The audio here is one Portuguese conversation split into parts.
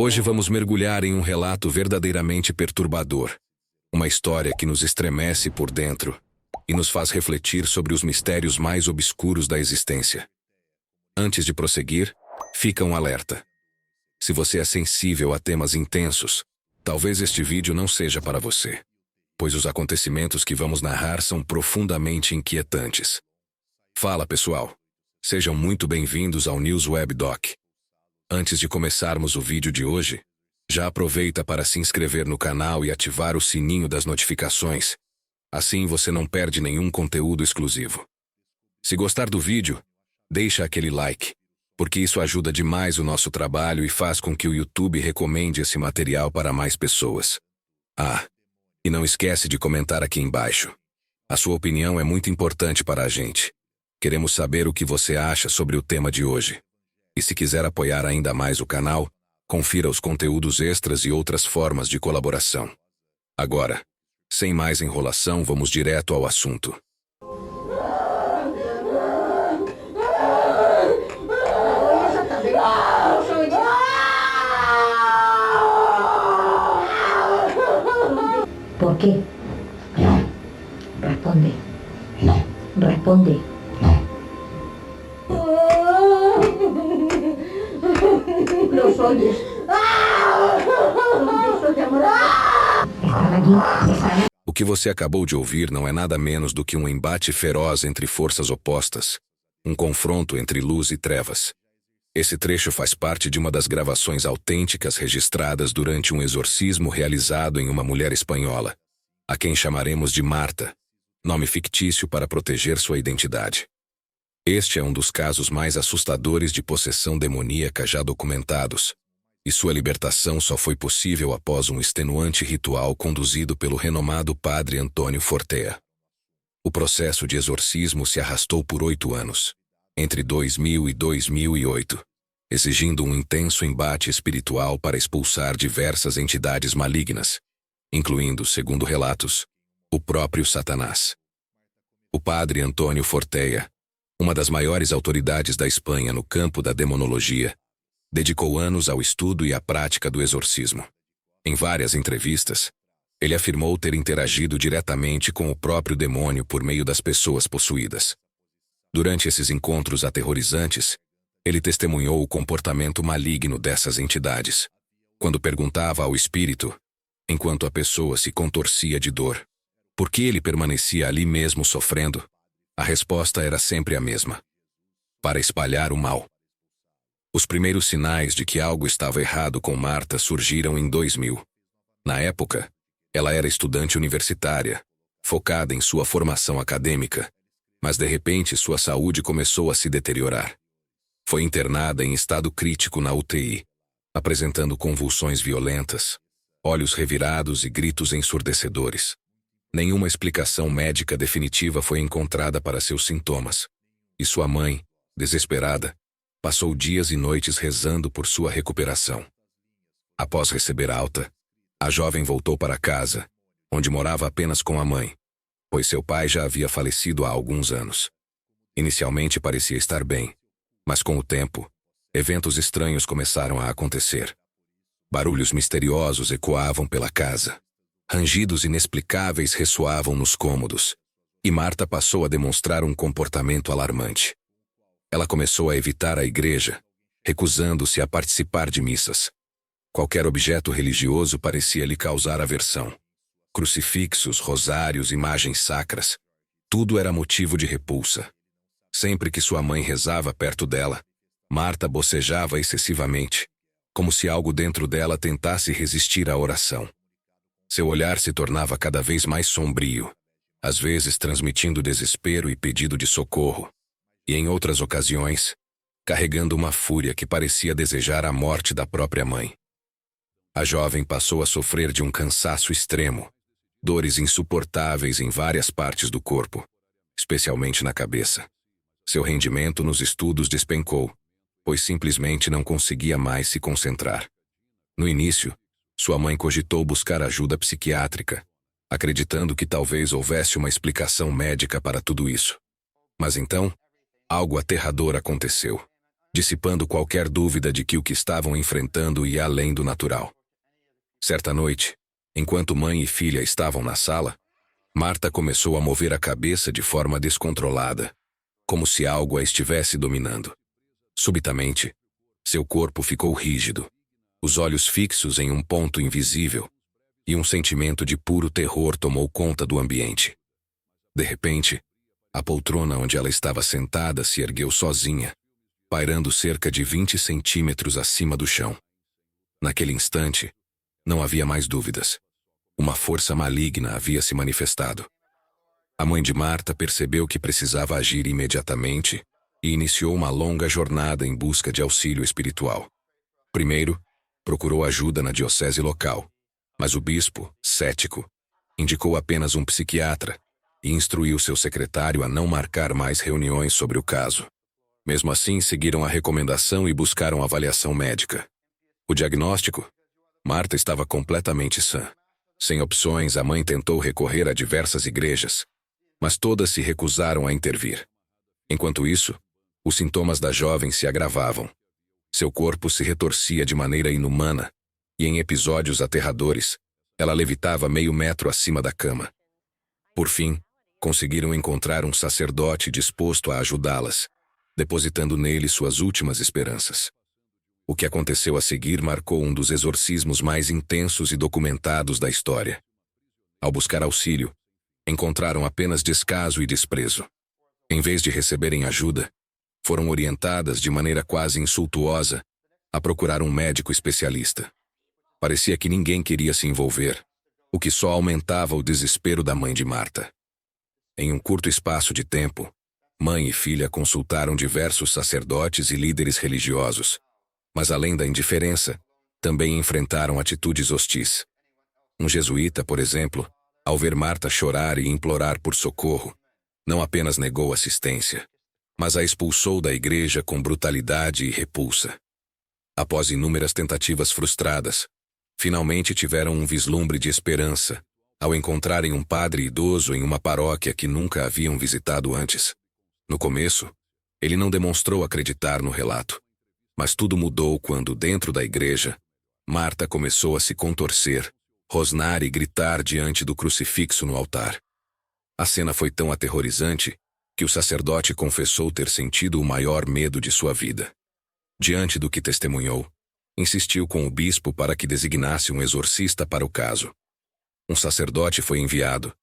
Hoje vamos mergulhar em um relato verdadeiramente perturbador. Uma história que nos estremece por dentro e nos faz refletir sobre os mistérios mais obscuros da existência. Antes de prosseguir, fica um alerta. Se você é sensível a temas intensos, talvez este vídeo não seja para você, pois os acontecimentos que vamos narrar são profundamente inquietantes. Fala, pessoal! Sejam muito bem-vindos ao News Web Doc. Antes de começarmos o vídeo de hoje, já aproveita para se inscrever no canal e ativar o sininho das notificações. Assim você não perde nenhum conteúdo exclusivo. Se gostar do vídeo, deixa aquele like, porque isso ajuda demais o nosso trabalho e faz com que o YouTube recomende esse material para mais pessoas. E não esquece de comentar aqui embaixo. A sua opinião é muito importante para a gente. Queremos saber o que você acha sobre o tema de hoje. E se quiser apoiar ainda mais o canal, confira os conteúdos extras e outras formas de colaboração. Agora, sem mais enrolação, vamos direto ao assunto. ¿Por qué? No, Responde. no, Responde. no. Los oyes. Los oyes, amor. Están allí. Están. O que você acabou de ouvir não é nada menos do que um embate feroz entre forças opostas, um confronto entre luz e trevas. Esse trecho faz parte de uma das gravações autênticas registradas durante um exorcismo realizado em uma mulher espanhola, a quem chamaremos de Marta, nome fictício para proteger sua identidade. Este é um dos casos mais assustadores de possessão demoníaca já documentados, e sua libertação só foi possível após um extenuante ritual conduzido pelo renomado padre Antônio Fortea. O processo de exorcismo se arrastou por 8 anos, entre 2000 e 2008, exigindo um intenso embate espiritual para expulsar diversas entidades malignas, incluindo, segundo relatos, o próprio Satanás. O padre Antônio Fortea, uma das maiores autoridades da Espanha no campo da demonologia, dedicou anos ao estudo e à prática do exorcismo. Em várias entrevistas, ele afirmou ter interagido diretamente com o próprio demônio por meio das pessoas possuídas. Durante esses encontros aterrorizantes, ele testemunhou o comportamento maligno dessas entidades, quando perguntava ao espírito, enquanto a pessoa se contorcia de dor, por que ele permanecia ali mesmo sofrendo. A resposta era sempre a mesma: para espalhar o mal. Os primeiros sinais de que algo estava errado com Marta surgiram em 2000. Na época, ela era estudante universitária, focada em sua formação acadêmica, mas de repente sua saúde começou a se deteriorar. Foi internada em estado crítico na UTI, apresentando convulsões violentas, olhos revirados e gritos ensurdecedores. Nenhuma explicação médica definitiva foi encontrada para seus sintomas, e sua mãe, desesperada, passou dias e noites rezando por sua recuperação. Após receber alta, a jovem voltou para casa, onde morava apenas com a mãe, pois seu pai já havia falecido há alguns anos. Inicialmente parecia estar bem, mas com o tempo, eventos estranhos começaram a acontecer. Barulhos misteriosos ecoavam pela casa. Rangidos inexplicáveis ressoavam nos cômodos, e Marta passou a demonstrar um comportamento alarmante. Ela começou a evitar a igreja, recusando-se a participar de missas. Qualquer objeto religioso parecia lhe causar aversão. Crucifixos, rosários, imagens sacras, tudo era motivo de repulsa. Sempre que sua mãe rezava perto dela, Marta bocejava excessivamente, como se algo dentro dela tentasse resistir à oração. Seu olhar se tornava cada vez mais sombrio, às vezes transmitindo desespero e pedido de socorro, e em outras ocasiões, carregando uma fúria que parecia desejar a morte da própria mãe. A jovem passou a sofrer de um cansaço extremo, dores insuportáveis em várias partes do corpo, especialmente na cabeça. Seu rendimento nos estudos despencou, pois simplesmente não conseguia mais se concentrar. No início, sua mãe cogitou buscar ajuda psiquiátrica, acreditando que talvez houvesse uma explicação médica para tudo isso. Mas então, algo aterrador aconteceu. dissipando qualquer dúvida de que o que estavam enfrentando ia além do natural. Certa noite, enquanto mãe e filha estavam na sala, Marta começou a mover a cabeça de forma descontrolada, como se algo a estivesse dominando. Subitamente, seu corpo ficou rígido, os olhos fixos em um ponto invisível, e um sentimento de puro terror tomou conta do ambiente. De repente, a poltrona onde ela estava sentada se ergueu sozinha, pairando cerca de 20 centímetros acima do chão. Naquele instante, não havia mais dúvidas. Uma força maligna havia se manifestado. A mãe de Marta percebeu que precisava agir imediatamente e iniciou uma longa jornada em busca de auxílio espiritual. Primeiro, procurou ajuda na diocese local, mas o bispo, cético, indicou apenas um psiquiatra e instruiu seu secretário a não marcar mais reuniões sobre o caso. Mesmo assim, seguiram a recomendação e buscaram avaliação médica. O diagnóstico? Marta estava completamente sã. Sem opções, a mãe tentou recorrer a diversas igrejas, mas todas se recusaram a intervir. Enquanto isso, os sintomas da jovem se agravavam. Seu corpo se retorcia de maneira inumana, e em episódios aterradores, ela levitava meio metro acima da cama. Por fim, conseguiram encontrar um sacerdote disposto a ajudá-las, depositando nele suas últimas esperanças. O que aconteceu a seguir marcou um dos exorcismos mais intensos e documentados da história. Ao buscar auxílio, encontraram apenas descaso e desprezo. Em vez de receberem ajuda, foram orientadas de maneira quase insultuosa a procurar um médico especialista. Parecia que ninguém queria se envolver, o que só aumentava o desespero da mãe de Marta. Em um curto espaço de tempo, mãe e filha consultaram diversos sacerdotes e líderes religiosos, mas além da indiferença, também enfrentaram atitudes hostis. Um jesuíta, por exemplo, ao ver Marta chorar e implorar por socorro, não apenas negou assistência, mas a expulsou da igreja com brutalidade e repulsa. Após inúmeras tentativas frustradas, finalmente tiveram um vislumbre de esperança ao encontrarem um padre idoso em uma paróquia que nunca haviam visitado antes. No começo, ele não demonstrou acreditar no relato, mas tudo mudou quando, dentro da igreja, Marta começou a se contorcer, rosnar e gritar diante do crucifixo no altar. A cena foi tão aterrorizante que o sacerdote confessou ter sentido o maior medo de sua vida. Diante do que testemunhou, insistiu com o bispo para que designasse um exorcista para o caso. Um sacerdote foi enviado,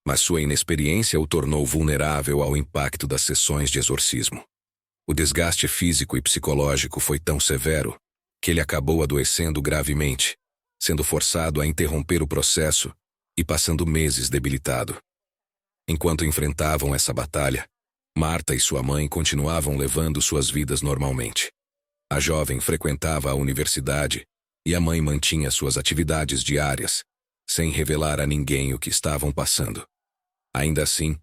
mas sua inexperiência o tornou vulnerável ao impacto das sessões de exorcismo. O desgaste físico e psicológico foi tão severo que ele acabou adoecendo gravemente, sendo forçado a interromper o processo e passando meses debilitado. Enquanto enfrentavam essa batalha, Marta e sua mãe continuavam levando suas vidas normalmente. A jovem frequentava a universidade e a mãe mantinha suas atividades diárias, sem revelar a ninguém o que estavam passando. Ainda assim,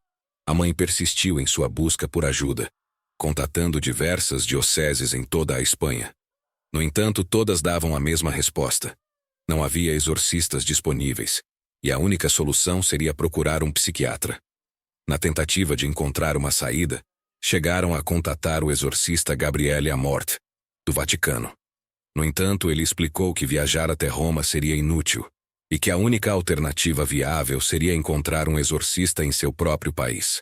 a mãe persistiu em sua busca por ajuda, contatando diversas dioceses em toda a Espanha. No entanto, todas davam a mesma resposta. Não havia exorcistas disponíveis, e a única solução seria procurar um psiquiatra. Na tentativa de encontrar uma saída, chegaram a contatar o exorcista Gabriele Amort, do Vaticano. No entanto, ele explicou que viajar até Roma seria inútil, e que a única alternativa viável seria encontrar um exorcista em seu próprio país.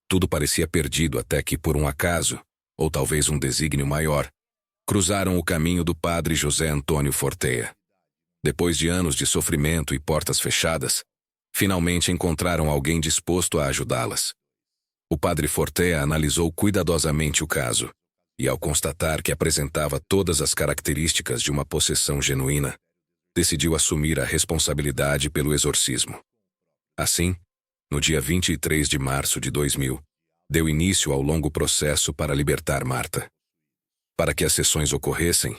Tudo parecia perdido até que, por um acaso, ou talvez um desígnio maior, cruzaram o caminho do padre José Antônio Fortea. Depois de anos de sofrimento e portas fechadas, finalmente encontraram alguém disposto a ajudá-las. O padre Fortea analisou cuidadosamente o caso, e ao constatar que apresentava todas as características de uma possessão genuína, decidiu assumir a responsabilidade pelo exorcismo. Assim, no dia 23 de março de 2000, deu início ao longo processo para libertar Marta. Para que as sessões ocorressem,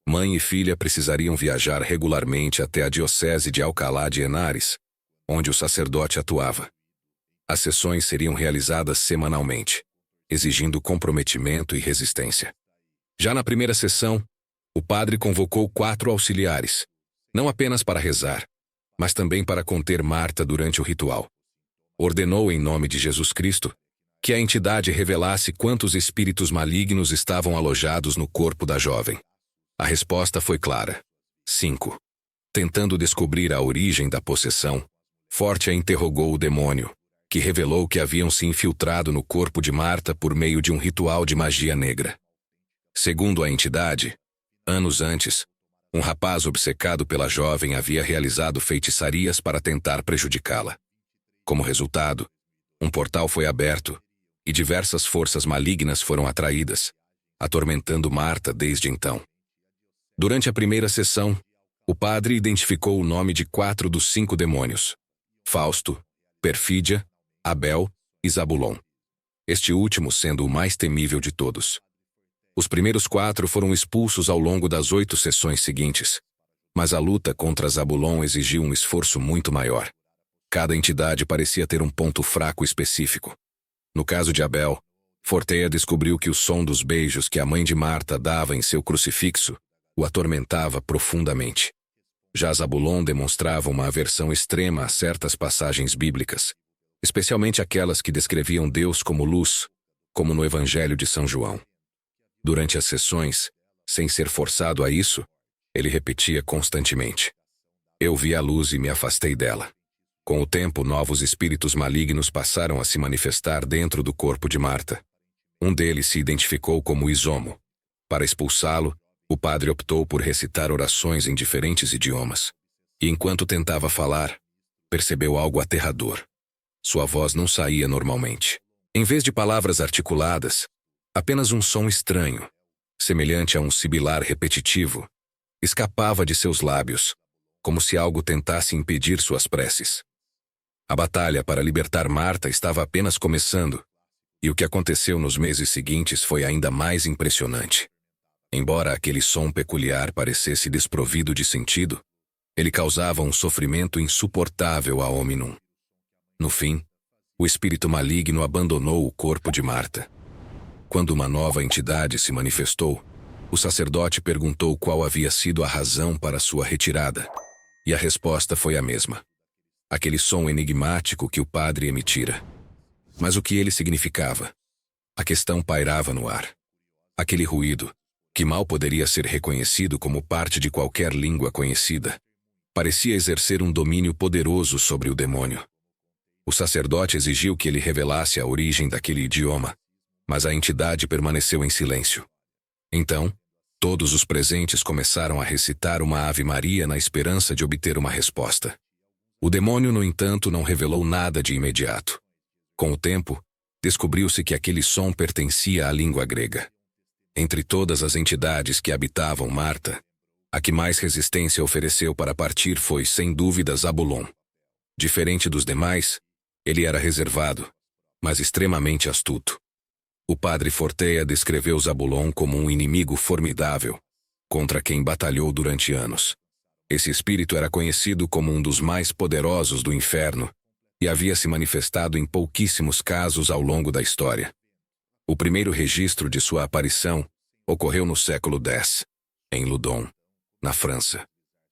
mãe e filha precisariam viajar regularmente até a diocese de Alcalá de Henares, onde o sacerdote atuava. As sessões seriam realizadas semanalmente, exigindo comprometimento e resistência. Já na primeira sessão, o padre convocou 4 auxiliares, não apenas para rezar, mas também para conter Marta durante o ritual. Ordenou em nome de Jesus Cristo que a entidade revelasse quantos espíritos malignos estavam alojados no corpo da jovem. A resposta foi clara. 5. Tentando descobrir a origem da possessão, Forte interrogou o demônio, que revelou que haviam se infiltrado no corpo de Marta por meio de um ritual de magia negra. Segundo a entidade, anos antes, um rapaz obcecado pela jovem havia realizado feitiçarias para tentar prejudicá-la. Como resultado, um portal foi aberto e diversas forças malignas foram atraídas, atormentando Marta desde então. Durante a primeira sessão, o padre identificou o nome de 4 dos 5 demônios: Fausto, Perfídia, Abel e Zabulon. Este último sendo o mais temível de todos. Os primeiros 4 foram expulsos ao longo das 8 sessões seguintes, mas a luta contra Zabulon exigiu um esforço muito maior. Cada entidade parecia ter um ponto fraco específico. No caso de Abel, Fortea descobriu que o som dos beijos que a mãe de Marta dava em seu crucifixo o atormentava profundamente. Já Zabulon demonstrava uma aversão extrema a certas passagens bíblicas, especialmente aquelas que descreviam Deus como luz, como no Evangelho de São João. Durante as sessões, sem ser forçado a isso, ele repetia constantemente: "Eu vi a luz e me afastei dela." Com o tempo, novos espíritos malignos passaram a se manifestar dentro do corpo de Marta. Um deles se identificou como Isomo. Para expulsá-lo, o padre optou por recitar orações em diferentes idiomas. E enquanto tentava falar, percebeu algo aterrador. Sua voz não saía normalmente. Em vez de palavras articuladas, apenas um som estranho, semelhante a um sibilar repetitivo, escapava de seus lábios, como se algo tentasse impedir suas preces. A batalha para libertar Marta estava apenas começando, e o que aconteceu nos meses seguintes foi ainda mais impressionante. Embora aquele som peculiar parecesse desprovido de sentido, ele causava um sofrimento insuportável a Hominum. No fim, o espírito maligno abandonou o corpo de Marta. Quando uma nova entidade se manifestou, o sacerdote perguntou qual havia sido a razão para sua retirada, e a resposta foi a mesma: aquele som enigmático que o padre emitira. Mas o que ele significava? A questão pairava no ar. Aquele ruído, que mal poderia ser reconhecido como parte de qualquer língua conhecida, parecia exercer um domínio poderoso sobre o demônio. O sacerdote exigiu que ele revelasse a origem daquele idioma, mas a entidade permaneceu em silêncio. Então, todos os presentes começaram a recitar uma Ave Maria na esperança de obter uma resposta. O demônio, no entanto, não revelou nada de imediato. Com o tempo, descobriu-se que aquele som pertencia à língua grega. Entre todas as entidades que habitavam Marta, a que mais resistência ofereceu para partir foi, sem dúvida, Zabulon. Diferente dos demais, ele era reservado, mas extremamente astuto. O padre Fortea descreveu Zabulon como um inimigo formidável, contra quem batalhou durante anos. Esse espírito era conhecido como um dos mais poderosos do inferno e havia se manifestado em pouquíssimos casos ao longo da história. O primeiro registro de sua aparição ocorreu no século X, em Loudun, na França,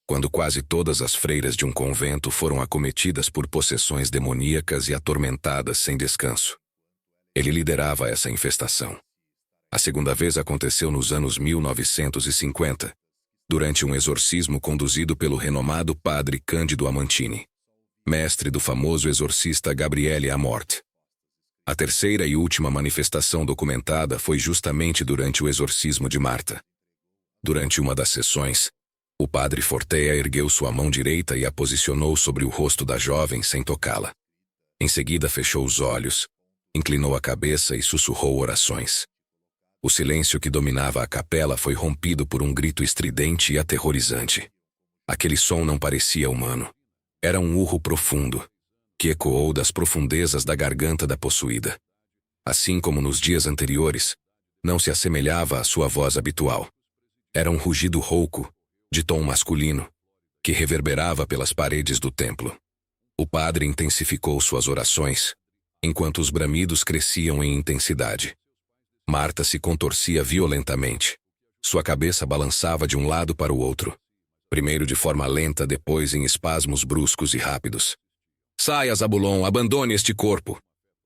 quando quase todas as freiras de um convento foram acometidas por possessões demoníacas e atormentadas sem descanso. Ele liderava essa infestação. A segunda vez aconteceu nos anos 1950, durante um exorcismo conduzido pelo renomado padre Cândido Amantini, mestre do famoso exorcista Gabriele Amorth. A terceira e última manifestação documentada foi justamente durante o exorcismo de Marta. Durante uma das sessões, o padre Fortea ergueu sua mão direita e a posicionou sobre o rosto da jovem sem tocá-la. Em seguida fechou os olhos, inclinou a cabeça e sussurrou orações. O silêncio que dominava a capela foi rompido por um grito estridente e aterrorizante. Aquele som não parecia humano. Era um urro profundo, que ecoou das profundezas da garganta da possuída. Assim como nos dias anteriores, não se assemelhava à sua voz habitual. Era um rugido rouco, de tom masculino, que reverberava pelas paredes do templo. O padre intensificou suas orações, enquanto os bramidos cresciam em intensidade. Marta se contorcia violentamente. Sua cabeça balançava de um lado para o outro, primeiro de forma lenta, depois em espasmos bruscos e rápidos. "Saia, Zabulon, abandone este corpo!"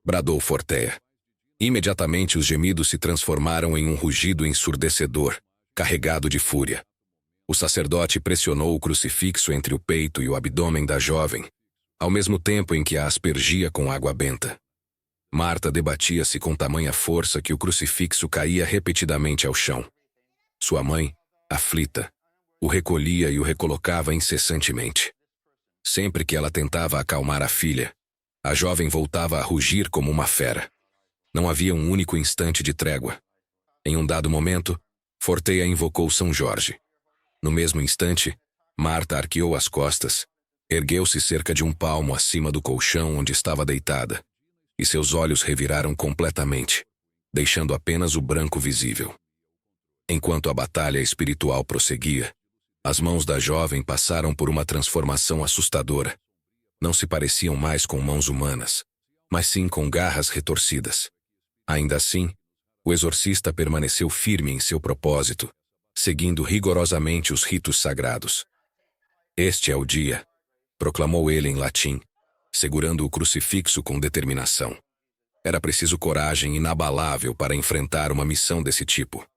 bradou Fortea. Imediatamente os gemidos se transformaram em um rugido ensurdecedor, carregado de fúria. O sacerdote pressionou o crucifixo entre o peito e o abdômen da jovem, ao mesmo tempo em que a aspergia com água benta. Marta debatia-se com tamanha força que o crucifixo caía repetidamente ao chão. Sua mãe, aflita, o recolhia e o recolocava incessantemente. Sempre que ela tentava acalmar a filha, a jovem voltava a rugir como uma fera. Não havia um único instante de trégua. Em um dado momento, Forteia invocou São Jorge. No mesmo instante, Marta arqueou as costas, ergueu-se cerca de um palmo acima do colchão onde estava deitada, e seus olhos reviraram completamente, deixando apenas o branco visível. Enquanto a batalha espiritual prosseguia, as mãos da jovem passaram por uma transformação assustadora. Não se pareciam mais com mãos humanas, mas sim com garras retorcidas. Ainda assim, o exorcista permaneceu firme em seu propósito, seguindo rigorosamente os ritos sagrados. "Este é o dia", proclamou ele em latim, segurando o crucifixo com determinação. Era preciso coragem inabalável para enfrentar uma missão desse tipo.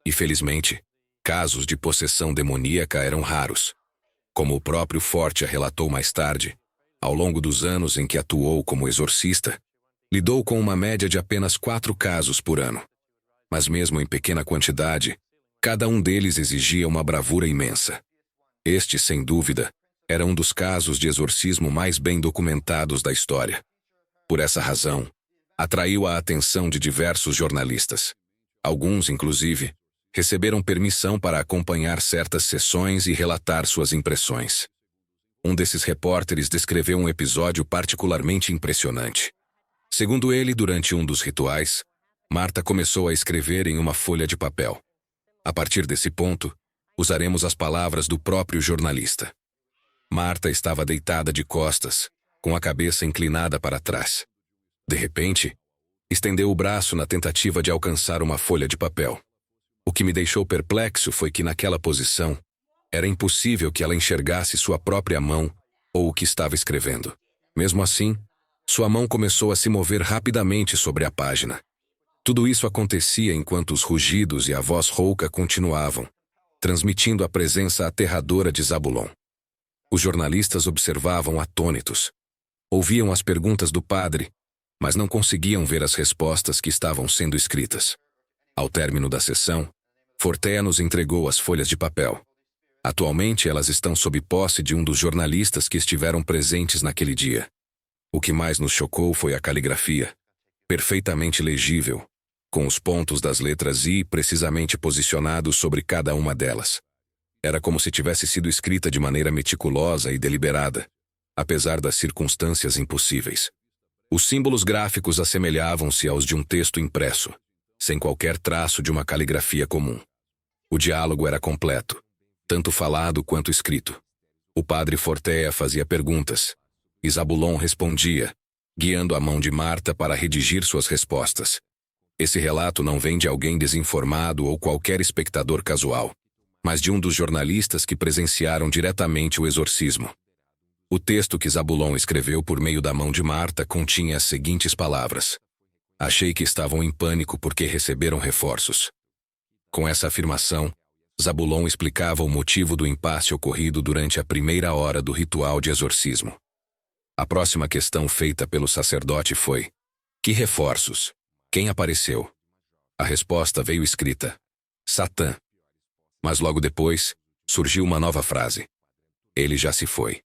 E, felizmente, casos de possessão demoníaca eram raros. Como o próprio Forte relatou mais tarde, ao longo dos anos em que atuou como exorcista, lidou com uma média de apenas 4 casos por ano. Mas mesmo em pequena quantidade, cada um deles exigia uma bravura imensa. Este, sem dúvida, era um dos casos de exorcismo mais bem documentados da história. Por essa razão, atraiu a atenção de diversos jornalistas. Alguns, inclusive, receberam permissão para acompanhar certas sessões e relatar suas impressões. Um desses repórteres descreveu um episódio particularmente impressionante. Segundo ele, durante um dos rituais, Marta começou a escrever em uma folha de papel. A partir desse ponto, usaremos as palavras do próprio jornalista. Marta estava deitada de costas, com a cabeça inclinada para trás. De repente, estendeu o braço na tentativa de alcançar uma folha de papel. O que me deixou perplexo foi que, naquela posição, era impossível que ela enxergasse sua própria mão ou o que estava escrevendo. Mesmo assim, sua mão começou a se mover rapidamente sobre a página. Tudo isso acontecia enquanto os rugidos e a voz rouca continuavam, transmitindo a presença aterradora de Zabulon. Os jornalistas observavam atônitos. Ouviam as perguntas do padre, mas não conseguiam ver as respostas que estavam sendo escritas. Ao término da sessão, Forteia nos entregou as folhas de papel. Atualmente elas estão sob posse de um dos jornalistas que estiveram presentes naquele dia. O que mais nos chocou foi a caligrafia, perfeitamente legível, com os pontos das letras I precisamente posicionados sobre cada uma delas. Era como se tivesse sido escrita de maneira meticulosa e deliberada, apesar das circunstâncias impossíveis. Os símbolos gráficos assemelhavam-se aos de um texto impresso, sem qualquer traço de uma caligrafia comum. O diálogo era completo, tanto falado quanto escrito. O padre Forteia fazia perguntas, e Zabulon respondia, guiando a mão de Marta para redigir suas respostas. Esse relato não vem de alguém desinformado ou qualquer espectador casual, mas de um dos jornalistas que presenciaram diretamente o exorcismo. O texto que Zabulon escreveu por meio da mão de Marta continha as seguintes palavras: "Achei que estavam em pânico porque receberam reforços." Com essa afirmação, Zabulon explicava o motivo do impasse ocorrido durante a primeira hora do ritual de exorcismo. A próxima questão feita pelo sacerdote foi: "Que reforços? Quem apareceu?" A resposta veio escrita: "Satã." Mas logo depois, surgiu uma nova frase: "Ele já se foi."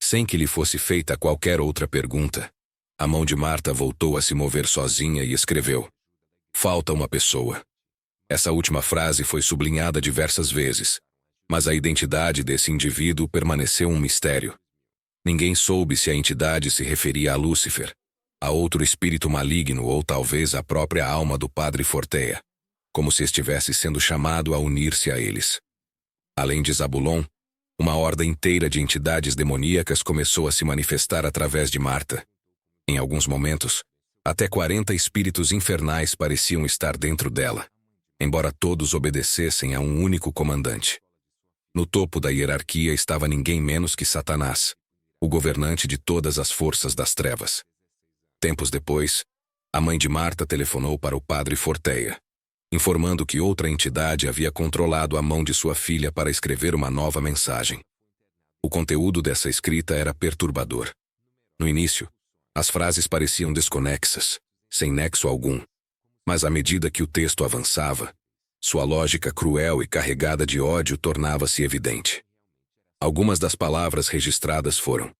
Sem que lhe fosse feita qualquer outra pergunta, a mão de Marta voltou a se mover sozinha e escreveu: "Falta uma pessoa." Essa última frase foi sublinhada diversas vezes, mas a identidade desse indivíduo permaneceu um mistério. Ninguém soube se a entidade se referia a Lúcifer, a outro espírito maligno ou talvez a própria alma do padre Forteia, como se estivesse sendo chamado a unir-se a eles. Além de Zabulon, uma horda inteira de entidades demoníacas começou a se manifestar através de Marta. Em alguns momentos, até 40 espíritos infernais pareciam estar dentro dela, embora todos obedecessem a um único comandante. No topo da hierarquia estava ninguém menos que Satanás, o governante de todas as forças das trevas. Tempos depois, A mãe de Marta telefonou para o padre Forteia, informando que outra entidade havia controlado a mão de sua filha para escrever uma nova mensagem. O conteúdo dessa escrita era perturbador. No início, as frases pareciam desconexas, sem nexo algum. Mas à medida que o texto avançava, sua lógica cruel e carregada de ódio tornava-se evidente. Algumas das palavras registradas foram: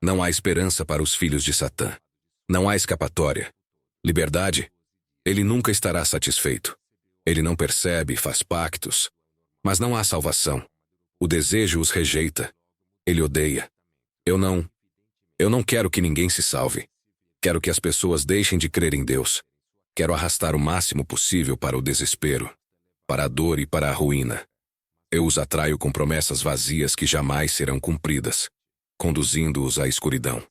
não há esperança para os filhos de Satã. Não há escapatória. Liberdade? Ele nunca estará satisfeito. Ele não percebe e faz pactos. Mas não há salvação. O desejo os rejeita. Ele odeia. Eu não quero que ninguém se salve. Quero que as pessoas deixem de crer em Deus. Quero arrastar o máximo possível para o desespero, para a dor e para a ruína. Eu os atraio com promessas vazias que jamais serão cumpridas, conduzindo-os à escuridão.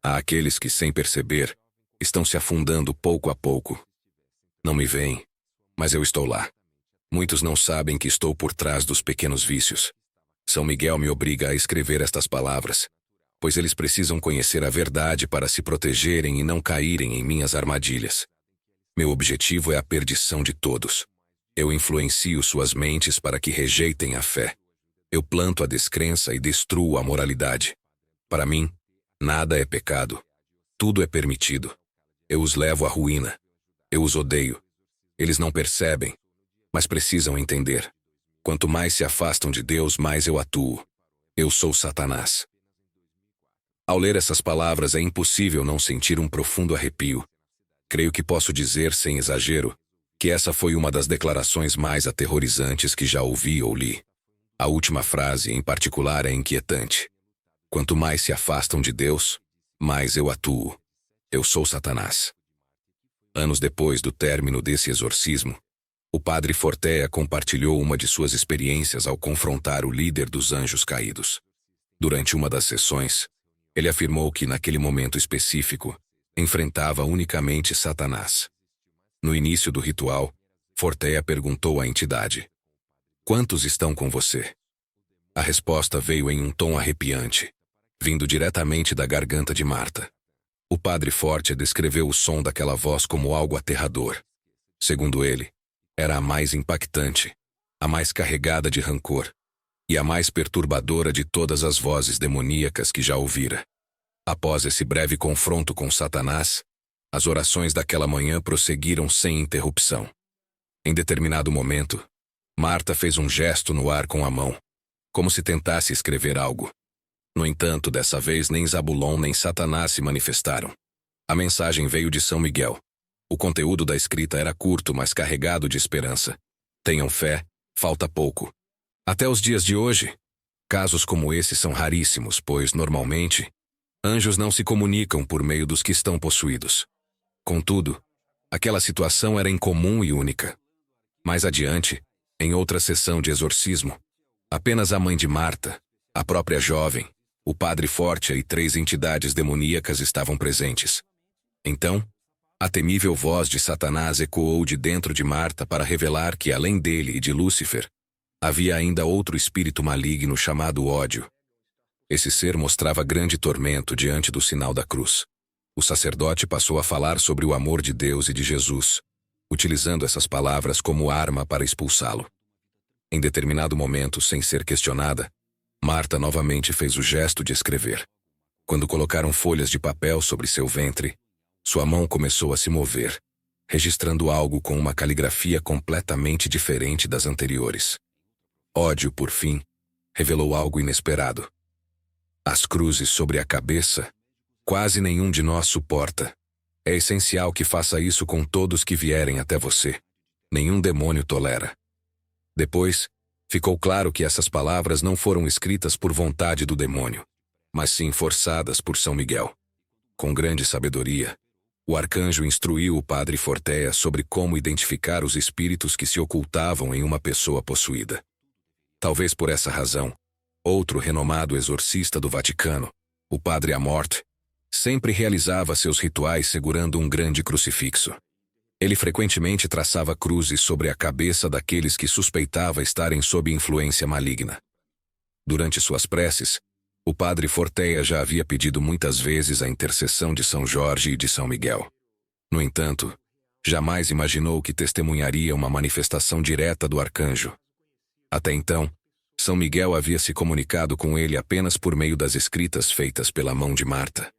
Há aqueles que, sem perceber, estão se afundando pouco a pouco. Não me veem, mas eu estou lá. Muitos não sabem que estou por trás dos pequenos vícios. São Miguel me obriga a escrever estas palavras, pois eles precisam conhecer a verdade para se protegerem e não caírem em minhas armadilhas. Meu objetivo é a perdição de todos. Eu influencio suas mentes para que rejeitem a fé. Eu planto a descrença e destruo a moralidade. Para mim, nada é pecado. Tudo é permitido. Eu os levo à ruína. Eu os odeio. Eles não percebem, mas precisam entender. Quanto mais se afastam de Deus, mais eu atuo. Eu sou Satanás. Ao ler essas palavras, é impossível não sentir um profundo arrepio. Creio que posso dizer, sem exagero, que essa foi uma das declarações mais aterrorizantes que já ouvi ou li. A última frase, em particular, é inquietante. Quanto mais se afastam de Deus, mais eu atuo. Eu sou Satanás. Anos depois do término desse exorcismo, o padre Forteia compartilhou uma de suas experiências ao confrontar o líder dos anjos caídos. Durante uma das sessões, ele afirmou que, naquele momento específico, enfrentava unicamente Satanás. No início do ritual, Forteia perguntou à entidade: quantos estão com você? A resposta veio em um tom arrepiante, vindo diretamente da garganta de Marta. O padre Forte descreveu o som daquela voz como algo aterrador. Segundo ele, era a mais impactante, a mais carregada de rancor e a mais perturbadora de todas as vozes demoníacas que já ouvira. Após esse breve confronto com Satanás, as orações daquela manhã prosseguiram sem interrupção. Em determinado momento, Marta fez um gesto no ar com a mão, como se tentasse escrever algo. No entanto, dessa vez nem Zabulon nem Satanás se manifestaram. A mensagem veio de São Miguel. O conteúdo da escrita era curto, mas carregado de esperança. Tenham fé, falta pouco. Até os dias de hoje, casos como esse são raríssimos, pois, normalmente, anjos não se comunicam por meio dos que estão possuídos. Contudo, aquela situação era incomum e única. Mais adiante, em outra sessão de exorcismo, apenas a mãe de Marta, a própria jovem, o padre Forte e 3 entidades demoníacas estavam presentes. Então, a temível voz de Satanás ecoou de dentro de Marta para revelar que, além dele e de Lúcifer, havia ainda outro espírito maligno chamado ódio. Esse ser mostrava grande tormento diante do sinal da cruz. O sacerdote passou a falar sobre o amor de Deus e de Jesus, utilizando essas palavras como arma para expulsá-lo. Em determinado momento, sem ser questionada, Marta novamente fez o gesto de escrever. Quando colocaram folhas de papel sobre seu ventre, sua mão começou a se mover, registrando algo com uma caligrafia completamente diferente das anteriores. Ódio, por fim, revelou algo inesperado. As cruzes sobre a cabeça, quase nenhum de nós suporta. É essencial que faça isso com todos que vierem até você. Nenhum demônio tolera. Depois, ficou claro que essas palavras não foram escritas por vontade do demônio, mas sim forçadas por São Miguel. Com grande sabedoria, o arcanjo instruiu o padre Forteia sobre como identificar os espíritos que se ocultavam em uma pessoa possuída. Talvez por essa razão, outro renomado exorcista do Vaticano, o padre Amorth, sempre realizava seus rituais segurando um grande crucifixo. Ele frequentemente traçava cruzes sobre a cabeça daqueles que suspeitava estarem sob influência maligna. Durante suas preces, o padre Forteia já havia pedido muitas vezes a intercessão de São Jorge e de São Miguel. No entanto, jamais imaginou que testemunharia uma manifestação direta do arcanjo. Até então, São Miguel havia se comunicado com ele apenas por meio das escritas feitas pela mão de Marta.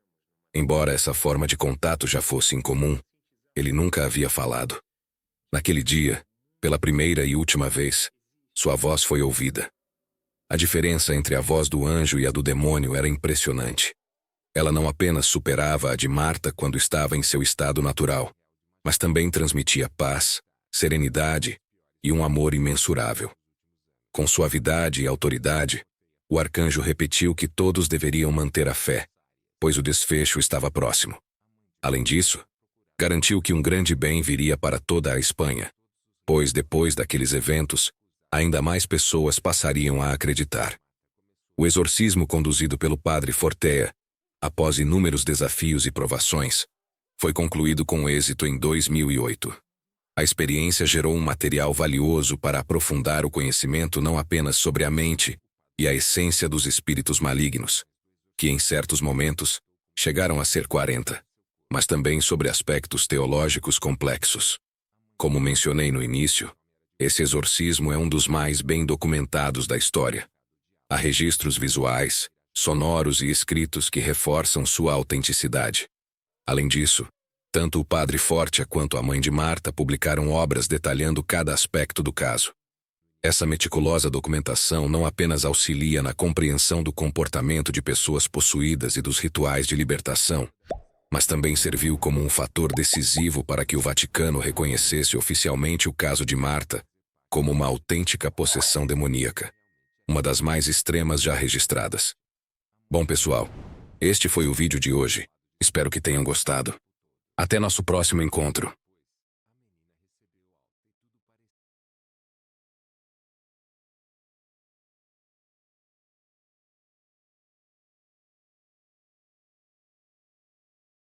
Embora essa forma de contato já fosse incomum, ele nunca havia falado. Naquele dia, pela primeira e última vez, sua voz foi ouvida. A diferença entre a voz do anjo e a do demônio era impressionante. Ela não apenas superava a de Marta quando estava em seu estado natural, mas também transmitia paz, serenidade e um amor imensurável. Com suavidade e autoridade, o arcanjo repetiu que todos deveriam manter a fé, pois o desfecho estava próximo. Além disso, garantiu que um grande bem viria para toda a Espanha, pois depois daqueles eventos, ainda mais pessoas passariam a acreditar. O exorcismo conduzido pelo padre Fortea, após inúmeros desafios e provações, foi concluído com êxito em 2008. A experiência gerou um material valioso para aprofundar o conhecimento não apenas sobre a mente e a essência dos espíritos malignos, que em certos momentos chegaram a ser 40, mas também sobre aspectos teológicos complexos. Como mencionei no início, esse exorcismo é um dos mais bem documentados da história. Há registros visuais, sonoros e escritos que reforçam sua autenticidade. Além disso, tanto o padre Fortea quanto a mãe de Marta publicaram obras detalhando cada aspecto do caso. Essa meticulosa documentação não apenas auxilia na compreensão do comportamento de pessoas possuídas e dos rituais de libertação, mas também serviu como um fator decisivo para que o Vaticano reconhecesse oficialmente o caso de Marta como uma autêntica possessão demoníaca, uma das mais extremas já registradas. Bom, pessoal, este foi o vídeo de hoje. Espero que tenham gostado. Até nosso próximo encontro.